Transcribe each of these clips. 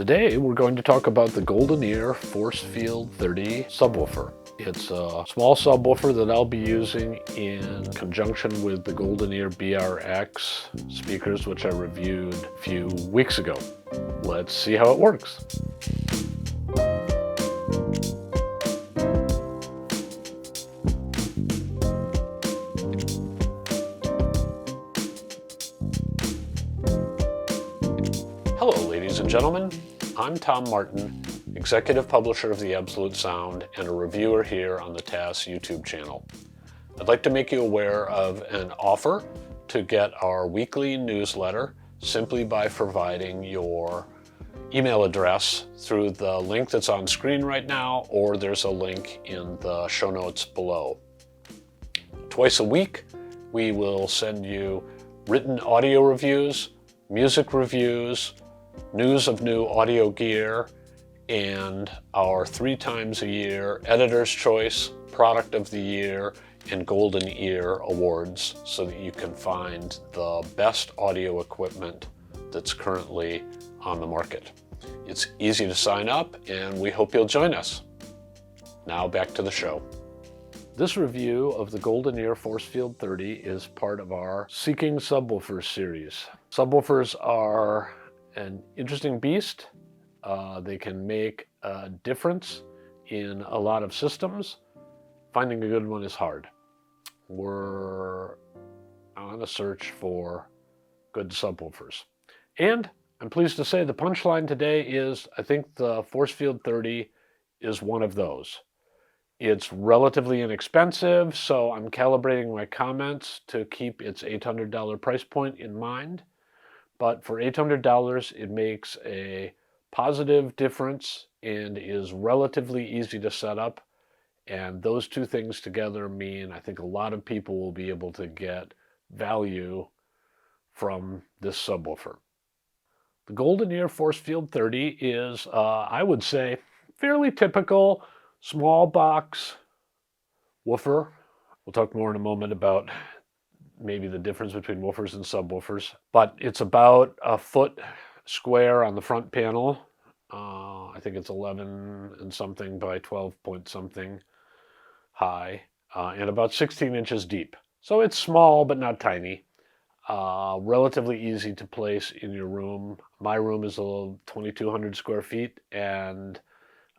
Today we're going to talk about the GoldenEar ForceField 30 subwoofer. It's a small subwoofer that I'll be using in conjunction with the GoldenEar BRX speakers, which I reviewed a few weeks ago. Let's see how it works. Hello, ladies and gentlemen. I'm Tom Martin, executive publisher of The Absolute Sound and a reviewer here on the TAS YouTube channel. I'd like to make you aware of an offer to get our weekly newsletter simply by providing your email address through the link that's on screen right now, or there's a link in the show notes below. Twice a week, we will send you written audio reviews, music reviews, news of new audio gear, and our 3 times a year Editor's Choice, Product of the Year, and Golden Ear Awards so that you can find the best audio equipment that's currently on the market. It's easy to sign up, and we hope you'll join us. Now back to the show. This review of the GoldenEar ForceField 30 is part of our Seeking Subwoofers series. Subwoofers are an interesting beast. They can make a difference in a lot of systems. Finding a good one is hard. We're on a search for good subwoofers. And I'm pleased to say the punchline today is I think the ForceField 30 is one of those. It's relatively inexpensive, so I'm calibrating my comments to keep its $800 price point in mind. But for $800, it makes a positive difference and is relatively easy to set up. And those two things together mean I think a lot of people will be able to get value from this subwoofer. The GoldenEar ForceField 30 is, I would say, fairly typical small box woofer. We'll talk more in a moment about maybe the difference between woofers and subwoofers, but it's about a foot square on the front panel. I think it's 11 and something by 12 point something high, and about 16 inches deep. So it's small, but not tiny. Relatively easy to place in your room. My room is a little 2,200 square feet, and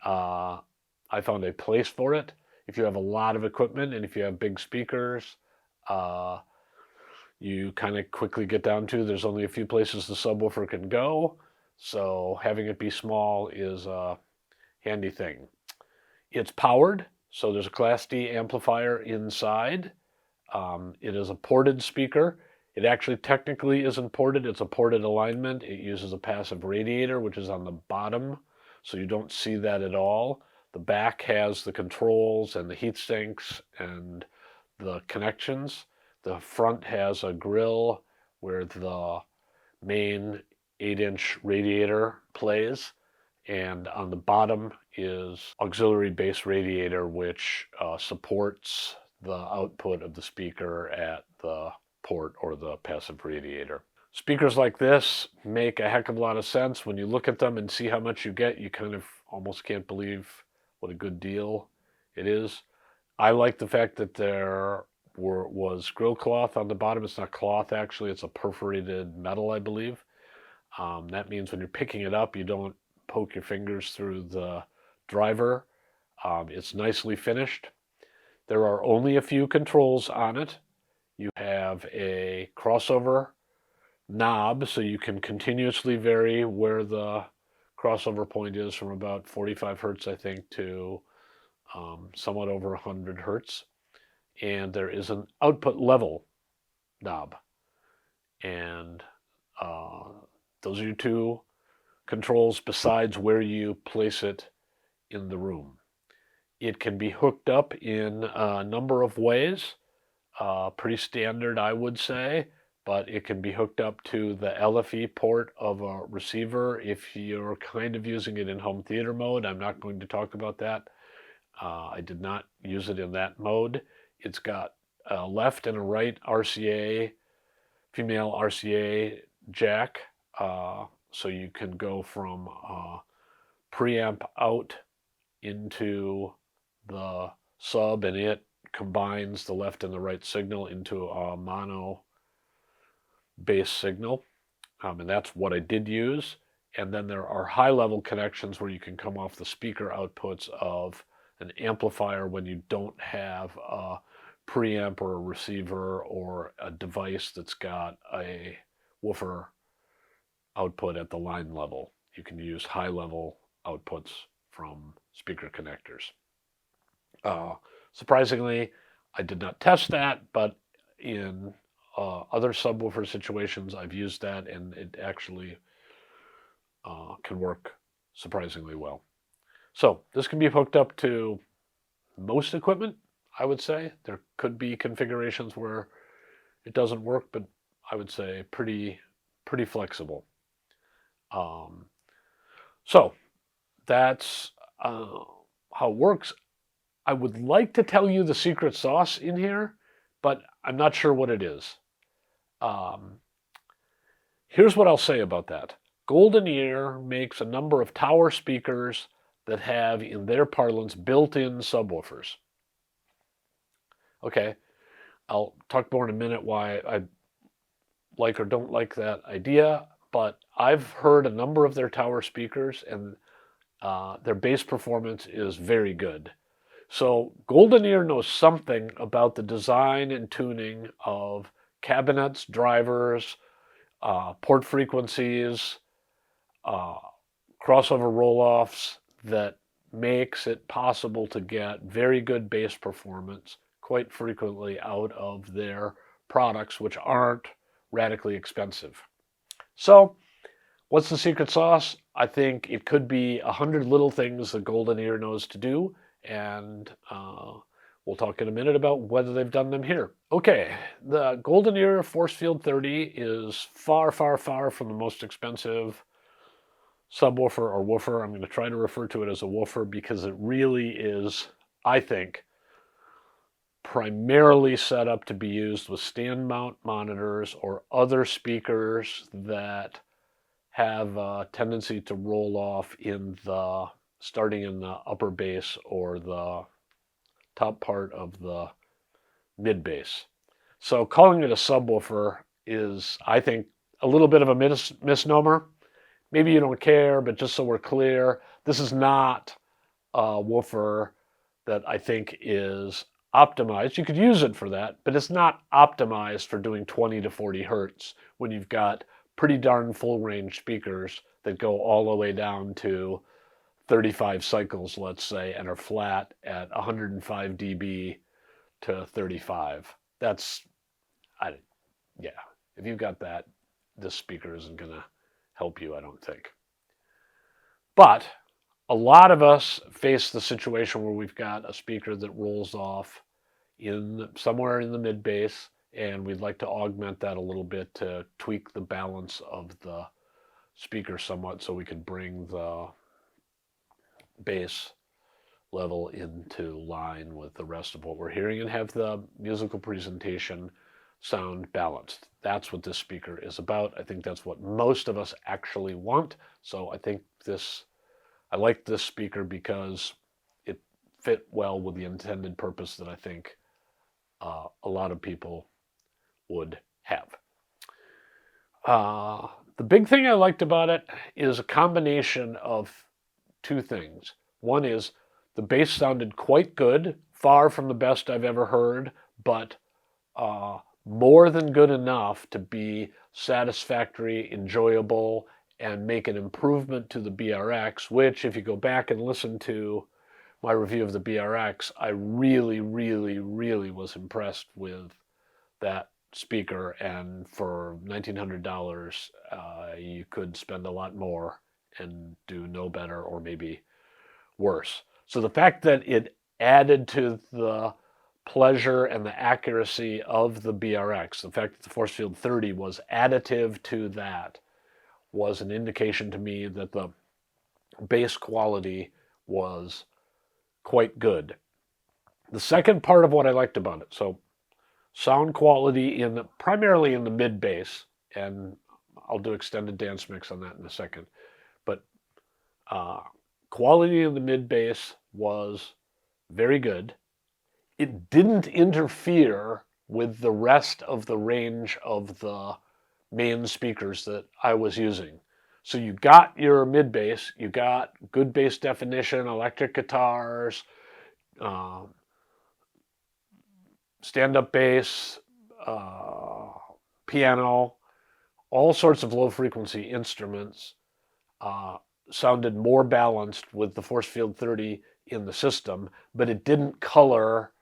I found a place for it. If you have a lot of equipment and if you have big speakers, you kind of quickly get down to there's only a few places the subwoofer can go, so having it be small is a handy thing. It's powered, so there's a Class D amplifier inside. It is a ported speaker. It actually technically isn't ported, it's a ported alignment. It uses a passive radiator, which is on the bottom, so you don't see that at all. The back has the controls and the heat sinks and the connections. The front has a grill where the main 8-inch radiator plays, and on the bottom is auxiliary base radiator, which supports the output of the speaker at the port or the passive radiator. Speakers like this make a heck of a lot of sense. When you look at them and see how much you get, you kind of almost can't believe what a good deal it is. I like the fact that there was grill cloth on the bottom. It's not cloth, actually. It's a perforated metal, I believe. That means when you're picking it up, you don't poke your fingers through the driver. It's nicely finished. There are only a few controls on it. You have a crossover knob, so you can continuously vary where the crossover point is from about 45 hertz, I think, to somewhat over 100 hertz. And there is an output level knob. And those are your two controls besides where you place it in the room. It can be hooked up in a number of ways. Pretty standard, I would say, but it can be hooked up to the LFE port of a receiver if you're kind of using it in home theater mode. I'm not going to talk about that. I did not use it in that mode. It's got a left and a right RCA, female RCA jack, So you can go from preamp out into the sub, and it combines the left and the right signal into a mono bass signal. And that's what I did use. And then there are high-level connections where you can come off the speaker outputs of an amplifier when you don't have a preamp or a receiver or a device that's got a woofer output at the line level. You can use high-level outputs from speaker connectors. Surprisingly, I did not test that, but in other subwoofer situations, I've used that, and it actually can work surprisingly well. So this can be hooked up to most equipment, I would say. There could be configurations where it doesn't work, but I would say pretty flexible. So that's how it works. I would like to tell you the secret sauce in here, but I'm not sure what it is. Here's what I'll say about that. GoldenEar makes a number of tower speakers that have, in their parlance, built-in subwoofers. Okay, I'll talk more in a minute why I like or don't like that idea, but I've heard a number of their tower speakers, and their bass performance is very good. So GoldenEar knows something about the design and tuning of cabinets, drivers, port frequencies, crossover roll-offs that makes it possible to get very good bass performance quite frequently out of their products, which aren't radically expensive. So what's the secret sauce? I think it could be 100 little things that GoldenEar knows to do, and we'll talk in a minute about whether they've done them here. Okay, the GoldenEar ForceField 30 is far from the most expensive subwoofer or woofer. I'm going to try to refer to it as a woofer because it really is, I think, primarily set up to be used with stand mount monitors or other speakers that have a tendency to roll off starting in the upper bass or the top part of the mid bass. So calling it a subwoofer is, I think, a little bit of a misnomer. Maybe you don't care, but just so we're clear, this is not a woofer that I think is optimized. You could use it for that, but it's not optimized for doing 20 to 40 hertz when you've got pretty darn full range speakers that go all the way down to 35 cycles, let's say, and are flat at 105 dB to 35. That's, yeah, if you've got that, this speaker isn't going to help you, I don't think. But a lot of us face the situation where we've got a speaker that rolls off somewhere in the mid bass, and we'd like to augment that a little bit to tweak the balance of the speaker somewhat so we could bring the bass level into line with the rest of what we're hearing and have the musical presentation sound balanced. That's what this speaker is about. I think that's what most of us actually want. So I think I like this speaker because it fit well with the intended purpose that I think a lot of people would have. The big thing I liked about it is a combination of two things. One is the bass sounded quite good, far from the best I've ever heard, but more than good enough to be satisfactory, enjoyable, and make an improvement to the BRX, which if you go back and listen to my review of the BRX, I really was impressed with that speaker, and for $1,900 you could spend a lot more and do no better or maybe worse. So the fact that it added to the pleasure and the accuracy of the BRX, the fact that the ForceField 30 was additive to that, was an indication to me that the bass quality was quite good. The second part of what I liked about it, so sound quality primarily in the mid bass, and I'll do extended dance mix on that in a second. But quality of the mid bass was very good. It didn't interfere with the rest of the range of the main speakers that I was using. So you got your mid bass, you got good bass definition, electric guitars, stand-up bass, piano, all sorts of low-frequency instruments sounded more balanced with the ForceField 30 in the system, but it didn't color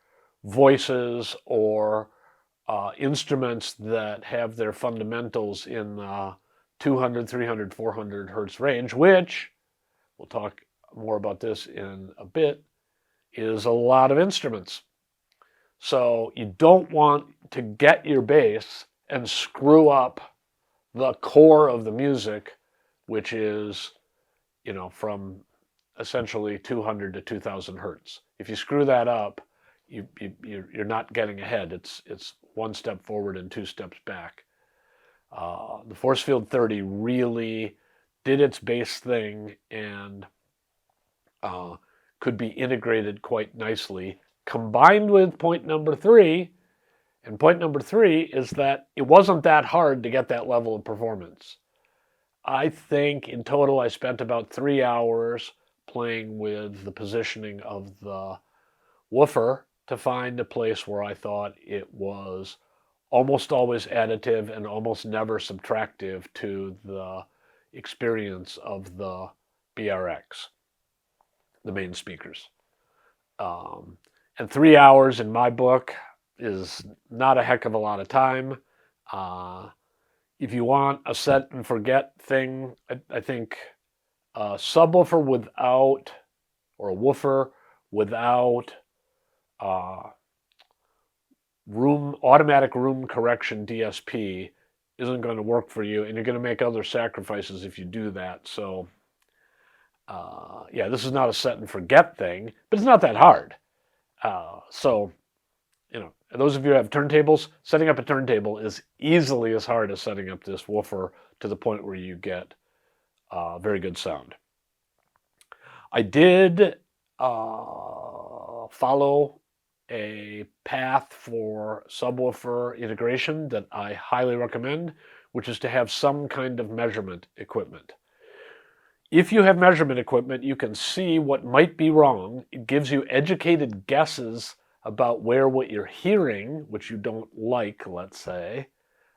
voices or instruments that have their fundamentals in the 200, 300, 400 hertz range, which, we'll talk more about this in a bit, is a lot of instruments. So you don't want to get your bass and screw up the core of the music, which is, from essentially 200 to 2000 hertz. If you screw that up, you're not getting ahead. It's one step forward and two steps back. The ForceField 30 really did its bass thing and could be integrated quite nicely, combined with point number 3. And point number 3 is that it wasn't that hard to get that level of performance. I think in total I spent about 3 hours playing with the positioning of the woofer to find a place where I thought it was almost always additive and almost never subtractive to the experience of the BRX, the main speakers. And 3 hours in my book is not a heck of a lot of time. If you want a set and forget thing, I think a subwoofer without, or a woofer without automatic room correction DSP isn't going to work for you, and you're going to make other sacrifices if you do that. So yeah, this is not a set and forget thing, but it's not that hard. So those of you who have turntables, setting up a turntable is easily as hard as setting up this woofer to the point where you get very good sound. I did follow a path for subwoofer integration that I highly recommend, which is to have some kind of measurement equipment. If you have measurement equipment, you can see what might be wrong. It gives you educated guesses about where what you're hearing, which you don't like, let's say.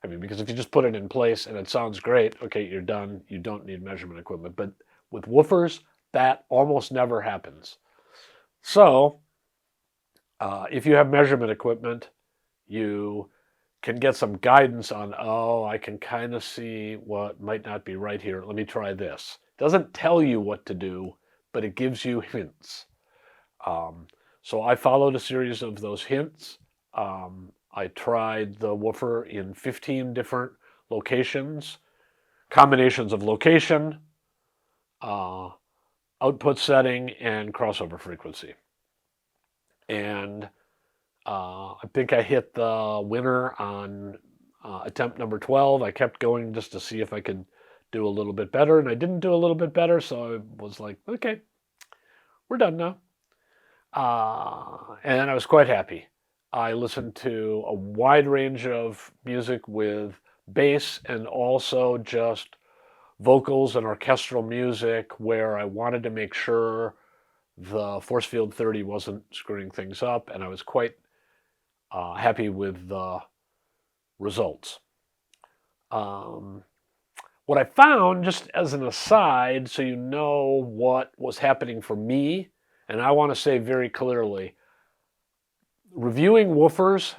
Because if you just put it in place and it sounds great, okay, you're done. You don't need measurement equipment. But with woofers, that almost never happens. So if you have measurement equipment, you can get some guidance on, I can kind of see what might not be right here. Let me try this. It doesn't tell you what to do, but it gives you hints. So I followed a series of those hints. I tried the woofer in 15 different locations, combinations of location, output setting, and crossover frequency. And I think I hit the winner on attempt number 12. I kept going just to see if I could do a little bit better, and I didn't do a little bit better, so I was like, okay, we're done now. And I was quite happy. I listened to a wide range of music with bass and also just vocals and orchestral music where I wanted to make sure the ForceField 30 wasn't screwing things up, and I was quite happy with the results. What I found, just as an aside, so you know what was happening for me, and I want to say very clearly, reviewing woofers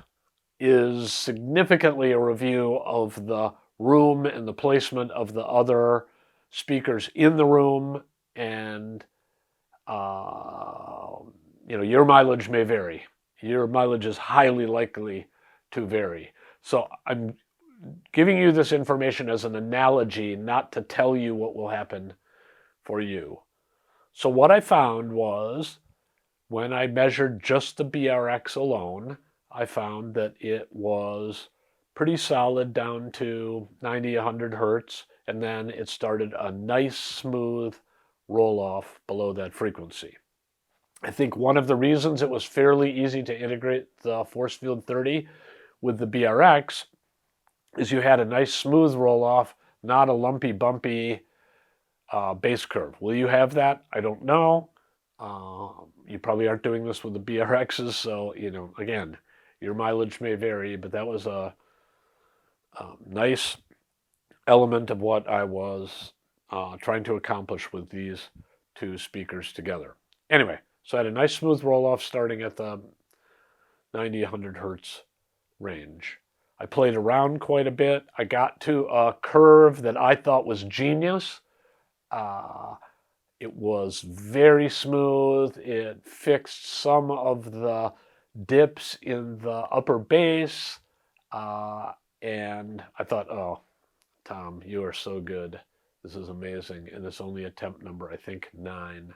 is significantly a review of the room and the placement of the other speakers in the room, and your mileage may vary. Your mileage is highly likely to vary. So I'm giving you this information as an analogy, not to tell you what will happen for you. So what I found was, when I measured just the BRX alone, I found that it was pretty solid down to 90, 100 hertz, and then it started a nice smooth roll off below that frequency. I think one of the reasons it was fairly easy to integrate the ForceField 30 with the BRX is you had a nice smooth roll off, not a lumpy, bumpy bass curve. Will you have that? I don't know. You probably aren't doing this with the BRXs, so, again, your mileage may vary, but that was a nice element of what I was trying to accomplish with these two speakers together. Anyway, so I had a nice smooth roll-off starting at the 90, 100 hertz range. I played around quite a bit. I got to a curve that I thought was genius. It was very smooth. It fixed some of the dips in the upper bass. And I thought, oh, Tom, you are so good. This is amazing. And it's only attempt number, I think, 9.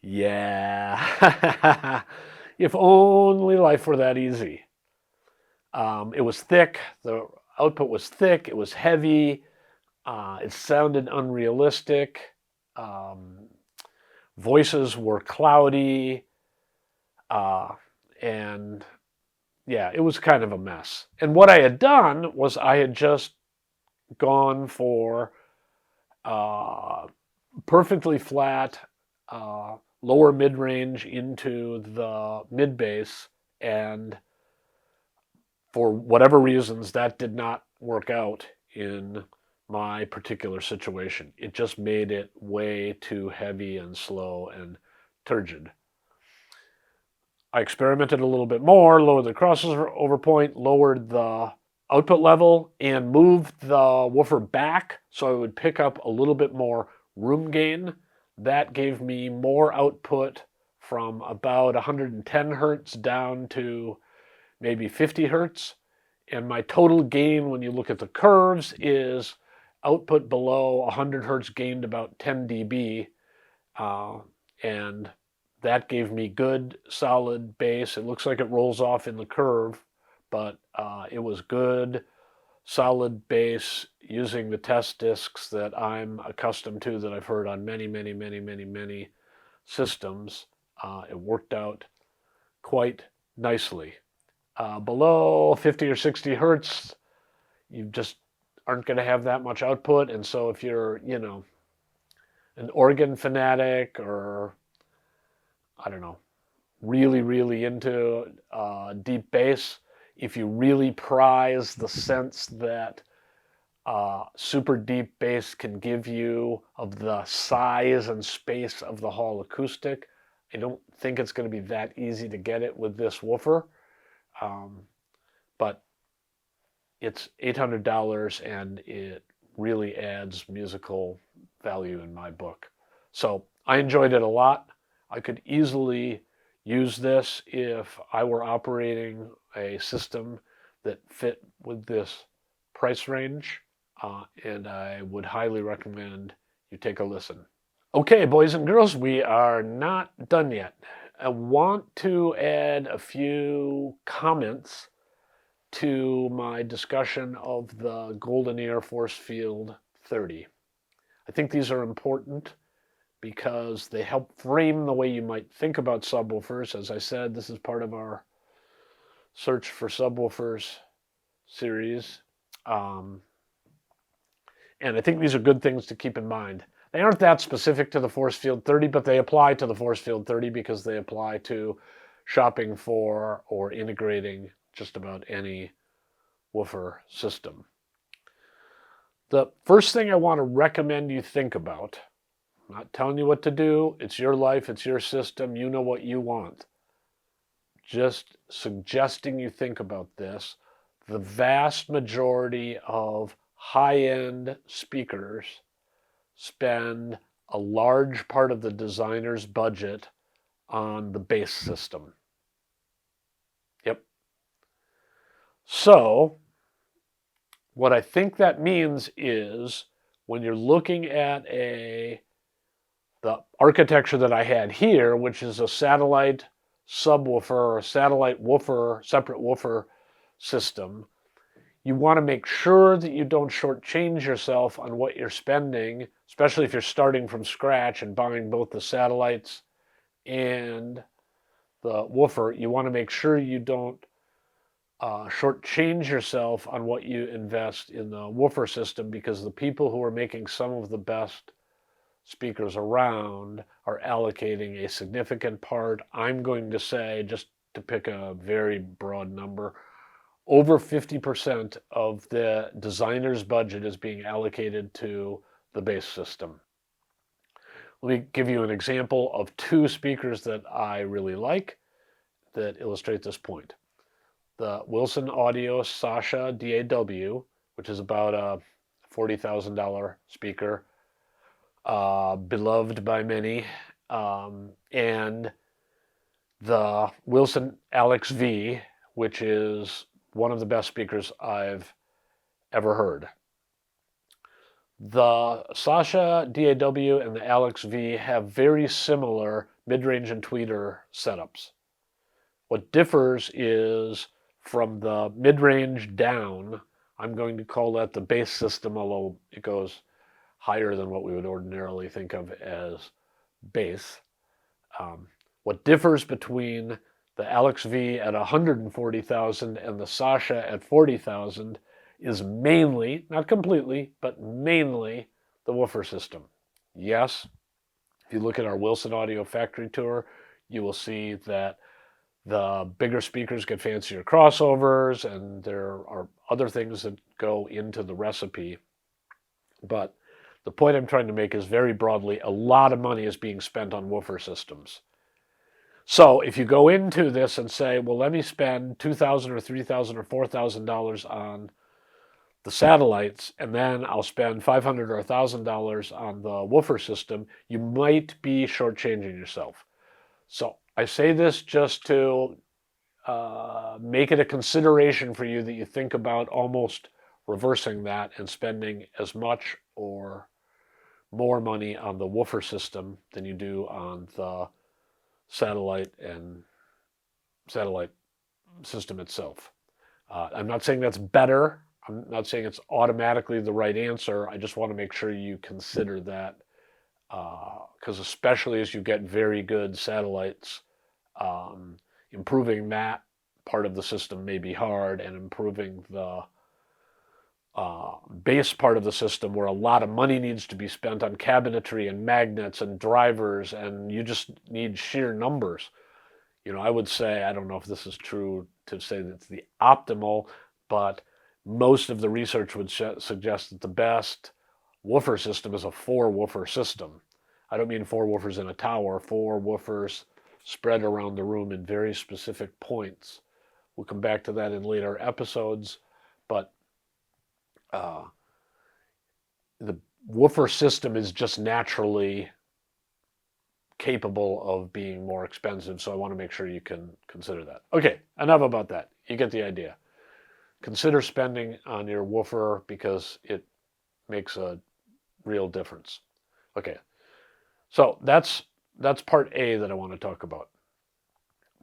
Yeah. If only life were that easy. It was thick. The output was thick. It was heavy. It sounded unrealistic. Voices were cloudy. And yeah, it was kind of a mess. And what I had done was I had just gone for perfectly flat lower mid-range into the mid-bass, and for whatever reasons that did not work out in my particular situation. It just made it way too heavy and slow and turgid. I experimented a little bit more, lowered the crossover point, lowered the output level, and moved the woofer back so I would pick up a little bit more room gain. That gave me more output from about 110 hertz down to maybe 50 hertz. And my total gain, when you look at the curves, is output below 100 hertz gained about 10 dB. And that gave me good, solid bass. It looks like it rolls off in the curve, but it was good, solid bass using the test discs that I'm accustomed to, that I've heard on many, many, many, many, many systems. It worked out quite nicely. Below 50 or 60 hertz, you just aren't going to have that much output. And so if you're, an organ fanatic, or, I don't know, really, really into deep bass, if you really prize the sense that super deep bass can give you of the size and space of the hall acoustic, I don't think it's going to be that easy to get it with this woofer. But it's $800 and it really adds musical value in my book. So I enjoyed it a lot. I could easily use this if I were operating a system that fit with this price range, and I would highly recommend you take a listen. Okay, boys and girls, we are not done yet. I want to add a few comments to my discussion of the GoldenEar ForceField 30. I think these are important because they help frame the way you might think about subwoofers. As I said, this is part of our Search for Subwoofers series. And I think these are good things to keep in mind. They aren't that specific to the ForceField 30, but they apply to the ForceField 30 because they apply to shopping for or integrating just about any woofer system. The first thing I want to recommend you think about, I'm not telling you what to do, it's your life, it's your system, you know what you want. Just suggesting you think about this. The vast majority of high-end speakers spend a large part of the designer's budget on the bass system. Yep. So, what I think that means is when you're looking at the architecture that I had here, which is a satellite subwoofer or satellite woofer, separate woofer system, you want to make sure that you don't shortchange yourself on what you're spending, especially if you're starting from scratch and buying both the satellites and the woofer. You want to make sure you don't shortchange yourself on what you invest in the woofer system, because the people who are making some of the best speakers around are allocating a significant part. I'm going to say, just to pick a very broad number, over 50% of the designer's budget is being allocated to the bass system. Let me give you an example of two speakers that I really like that illustrate this point. The Wilson Audio Sasha DAW, which is about a $40,000 speaker, beloved by many, and the Wilson Alex V, which is one of the best speakers I've ever heard. The Sasha DAW and the Alex V have very similar mid-range and tweeter setups. What differs is from the mid-range down. I'm going to call that the bass system, although it goes higher than what we would ordinarily think of as bass. What differs between the Alex V at 140,000 and the Sasha at 40,000 is mainly, not completely, but mainly the woofer system. Yes, if you look at our Wilson Audio factory tour, you will see that the bigger speakers get fancier crossovers, and there are other things that go into the recipe. But the point I'm trying to make is, very broadly, a lot of money is being spent on woofer systems. So if you go into this and say, well, let me spend $2,000 or $3,000 or $4,000 on the satellites, and then I'll spend $500 or $1,000 on the woofer system, you might be shortchanging yourself. So I say this just to make it a consideration for you, that you think about almost reversing that and spending as much or more money on the woofer system than you do on the satellite system itself. I'm not saying that's better. I'm not saying it's automatically the right answer. I just want to make sure you consider that, because especially as you get very good satellites, improving that part of the system may be hard, and improving the bass part of the system, where a lot of money needs to be spent on cabinetry and magnets and drivers, and you just need sheer numbers. I would say, I don't know if this is true to say that it's the optimal, but most of the research would suggest that the best woofer system is a 4-woofer system. I don't mean 4 woofers in a tower, 4 woofers spread around the room in very specific points. We'll come back to that in later episodes, but the woofer system is just naturally capable of being more expensive, so I want to make sure you can consider that. Okay, enough about that. You get the idea. Consider spending on your woofer, because it makes a real difference. Okay, so that's part A that I want to talk about.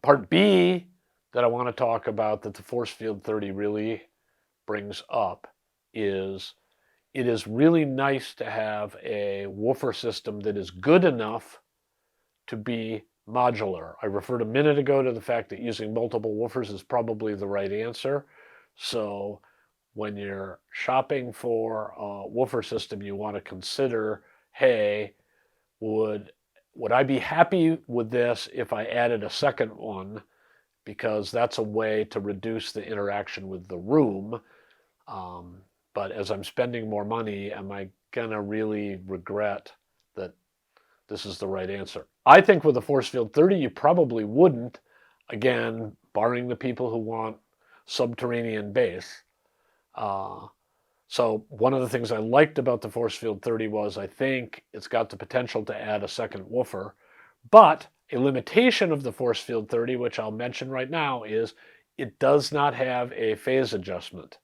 Part B that I want to talk about, that the ForceField 30 really brings up, is it is really nice to have a woofer system that is good enough to be modular. I referred a minute ago to the fact that using multiple woofers is probably the right answer. So when you're shopping for a woofer system, you want to consider, hey, would I be happy with this if I added a second one? Because that's a way to reduce the interaction with the room. But as I'm spending more money, am I gonna really regret that this is the right answer? I think with the ForceField 30, you probably wouldn't, again, barring the people who want subterranean bass. So one of the things I liked about the ForceField 30 was, I think it's got the potential to add a second woofer, but a limitation of the ForceField 30, which I'll mention right now, is it does not have a phase adjustment.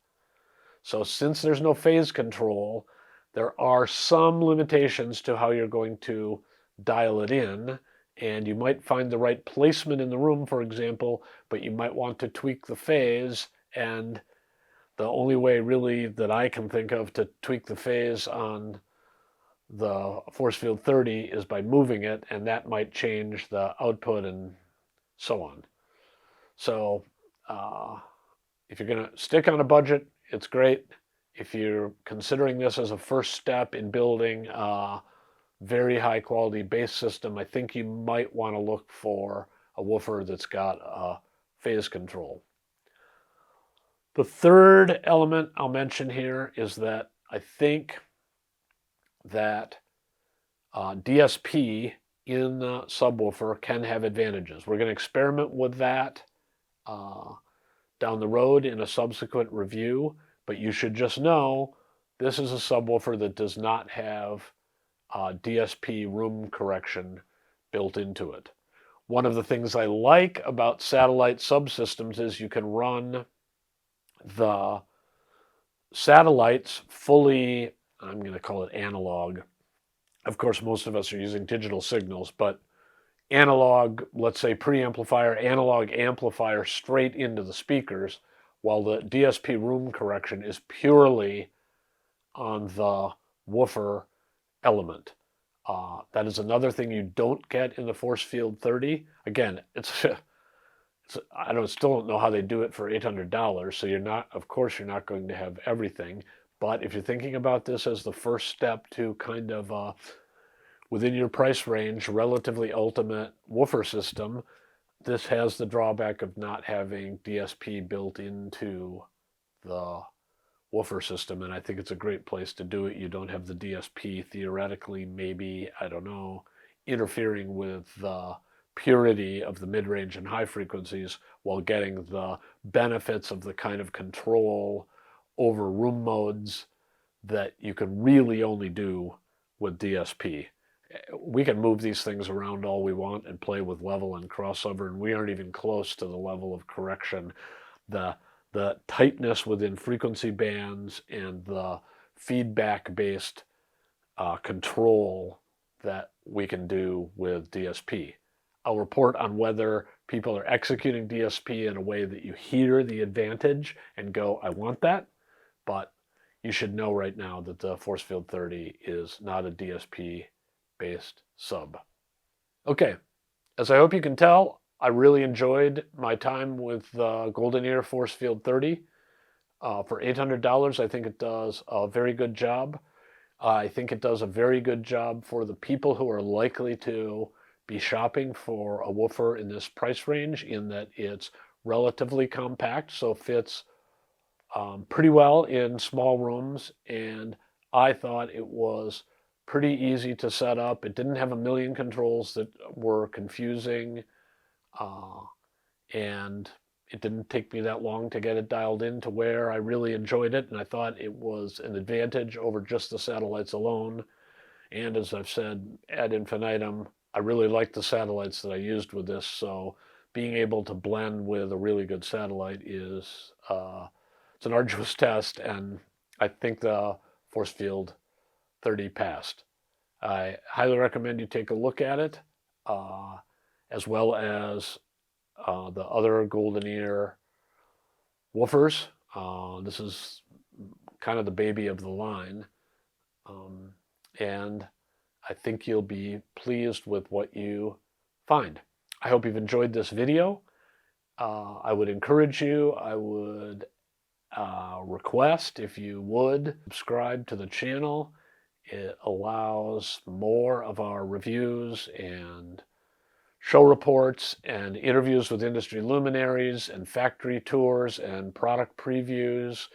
So since there's no phase control, there are some limitations to how you're going to dial it in, and you might find the right placement in the room, for example, but you might want to tweak the phase And the only way really that I can think of to tweak the phase on the ForceField 30 is by moving it, and that might change the output and so on. So if you're going to stick on a budget, it's great. If you're considering this as a first step in building a very high quality bass system, I think you might want to look for a woofer that's got a phase control. The third element I'll mention here is that I think that DSP in the subwoofer can have advantages. We're going to experiment with that down the road in a subsequent review, but you should just know this is a subwoofer that does not have DSP room correction built into it. One of the things I like about satellite subsystems is you can run the satellites fully, I'm going to call it analog. Of course, most of us are using digital signals, but analog, let's say preamplifier, analog amplifier straight into the speakers, while the DSP room correction is purely on the woofer element. That is another thing you don't get in the ForceField 30. Again, I still don't know how they do it for $800. So of course, you're not going to have everything. But if you're thinking about this as the first step to kind of within your price range, relatively ultimate woofer system, this has the drawback of not having DSP built into the woofer system, and I think it's a great place to do it. You don't have the DSP theoretically, maybe, I don't know, interfering with the purity of the mid-range and high frequencies while getting the benefits of the kind of control over room modes that you can really only do with DSP. We can move these things around all we want and play with level and crossover, and we aren't even close to the level of correction. The tightness within frequency bands and the feedback-based control that we can do with DSP. I'll report on whether people are executing DSP in a way that you hear the advantage and go, I want that, but you should know right now that the ForceField 30 is not a DSP-based sub. Okay, as I hope you can tell, I really enjoyed my time with the GoldenEar ForceField 30. For $800, I think it does a very good job. I think it does a very good job for the people who are likely to be shopping for a woofer in this price range, in that it's relatively compact, so fits pretty well in small rooms, and I thought it was pretty easy to set up. It didn't have a million controls that were confusing, and it didn't take me that long to get it dialed in to where I really enjoyed it, and I thought it was an advantage over just the satellites alone. And as I've said ad infinitum, I really like the satellites that I used with this, so being able to blend with a really good satellite is it's an arduous test, and I think the ForceField 30 passed. I highly recommend you take a look at it, as well as the other GoldenEar woofers. This is kind of the baby of the line, and I think you'll be pleased with what you find. I hope you've enjoyed this video. I would encourage you, I would request, if you would, subscribe to the channel. It allows more of our reviews and show reports and interviews with industry luminaries and factory tours and product previews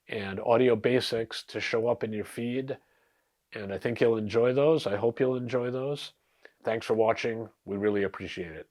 and audio basics to show up in your feed. And I think you'll enjoy those. I hope you'll enjoy those. Thanks for watching. We really appreciate it.